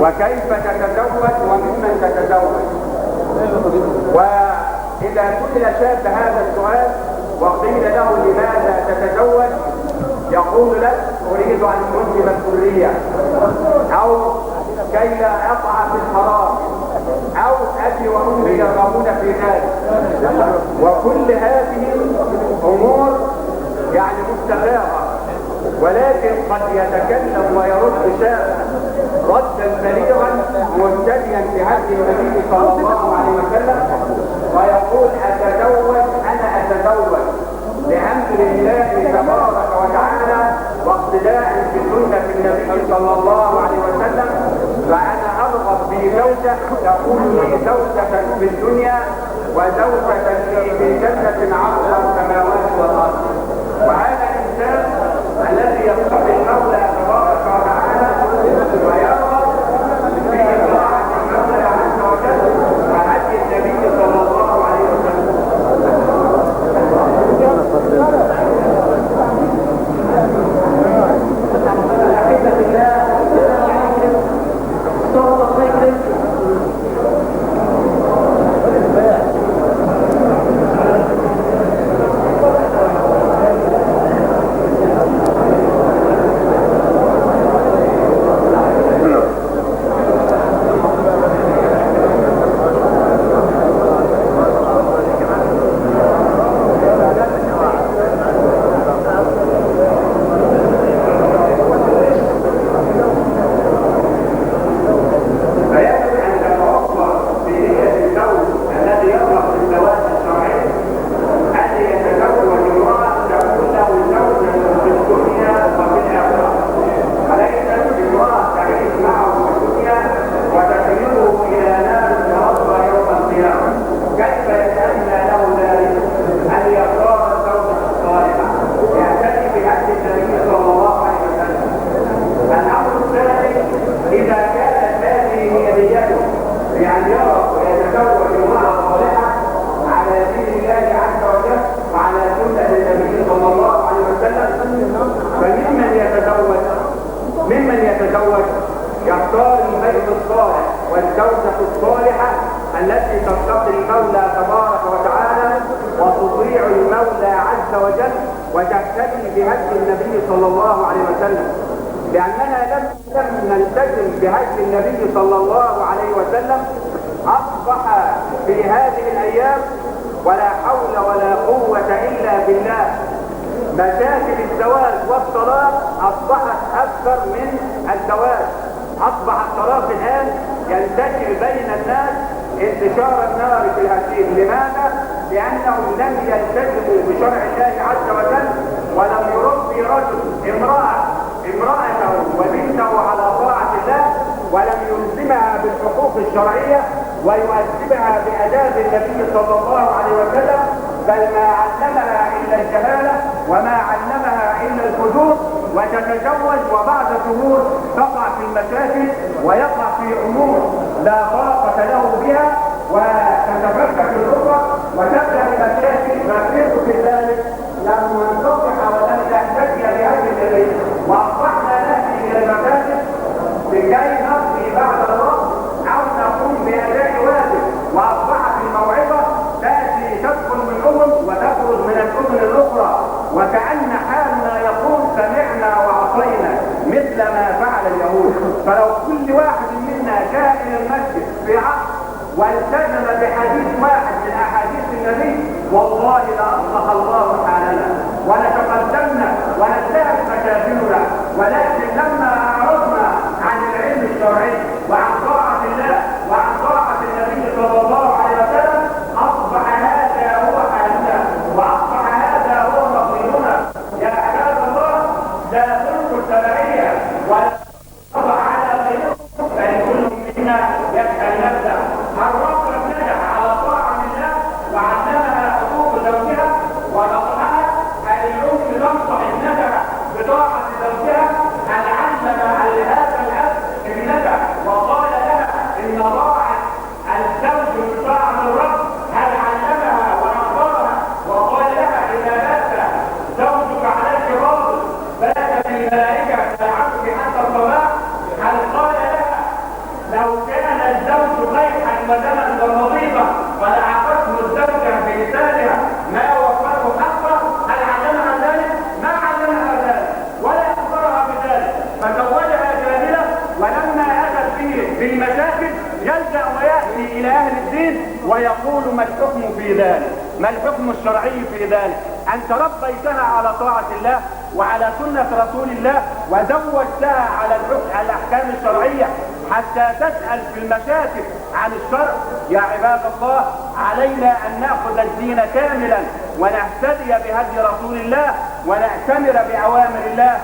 وكيف تتزوج وممن تتزوج. وإذا سئل شاب هذا السؤال وقيل له لماذا تتزوج يقول لك أريد أن أنجب الذرية، أو كي لا أقع في الحرام، أو أبي وأمي يرغبون في ذلك. وكل هذه أمور يعني مستغربة، ولكن قد يتكلم ويرد شاب ردا بليغا مبتدئا بهدي النبي صلى الله عليه وسلم ويقول أتزوج، أنا أتزوج بأمر الله تبارك وتعالى واقتداء بسنة النبي صلى الله عليه وسلم، فأنا أرغب في زوجة تكون لي زوجة في الدنيا وزوجة في جنة عرضها السماوات والأرض. وهذا الإنسان الذي يقتضي المولى تبارك وتعالى ويرغب في طاعة المولى عز وجل وهدي النبي صلى الله عليه وسلم. أحبة الله صوت الذكر باختار البيت الصالح والزوجة الصالحة التي تتقي المولى تبارك وتعالى وتطيع المولى عز وجل وتهتدي بهدي النبي صلى الله عليه وسلم. لأننا لم نلتزم بهدي النبي صلى الله عليه وسلم أصبح في هذه الأيام ولا حول ولا قوة إلا بالله مشاكل الزواج والطلاق أصبحت أكثر من الزواج. أصبح الطلاق الآن ينتشر بين الناس انتشار النار في الهشيم. لماذا؟ لأنهم لم يلتزموا بشرع الله عز وجل ولم يربي رجل امرأته وبنته على طاعة الله ولم يلزمها بالحقوق الشرعية ويؤدبها بآداب النبي صلى الله عليه وسلم، بل ما علمها إلا الجهالة وما علمها إلا الفجور، وتتزوج وبعد شهور تقع في المشاكل ويقع في أمور لا طاقة له بها وتتفكك الأخرى وتبدأ بمشاكل ما في ذلك لم ننصح ولم نهتدي بهذه الدليل وأصبحنا نأتي إلى المساجد لكي نقضي بعد الرب أو نقوم بأداء واجب، وأصبحت الموعظة تأتي تدخل من أذن وتخرج من الأذن الأخرى وكأن حالنا يقول سمعنا وعصينا مثل ما فعل اليهود. فلو كل واحد منا جاء إلى المسجد في عصر والتزم بحديث واحد من أحاديث النبي والله لأصلح الله حالنا ولتقدمنا وننتهت مشاكلنا. ولكن لما أعرضنا عن العلم الشرعي وعن طاعة الله وعن طاعة النبي صلى الله عليه وسلم أصبح هذا هو حالنا وأصبح هذا هو مصيرنا. يا عباد الله لا تلقوا التبعية ولا تضع على غيركم فلكل منا يسأل نفسه. الرب نجح على طاعة الله وعلمها حقوق زوجها ونصحها. اليوم تنصح ابنتها بطاعة زوجها. هل علم هذا الأب ابنتها وقال لها إن طاعة الزوج من طاعة الرب؟ هل علمها ونصرها وقال لها إذا بات زوجك عليك راض بات الملائكة تلعنك حتى الصباح؟ هل قال لها لو كان الزوج قيحا ودما ومضيبا ولعقته الزوجة بلسانها ما وفره حقه؟ هل علمها ذلك؟ ما علمها ذلك ولا أخبرها بذلك، فزوجها جاهلة. ولما أتت فيه بالمشاكل يلجأ ويأتي إلى أهل الدين ويقول ما الحكم في ذلك؟ ما الحكم الشرعي في ذلك؟ أنت ربيتها على طاعة الله وعلى سنة رسول الله وزوجتها على الأحكام الشرعية حتى تسأل في المشاكل عن الشرع. يا عباد الله علينا أن نأخذ الدين كاملا ونهتدي بهدي رسول الله ونأتمر بأوامر الله.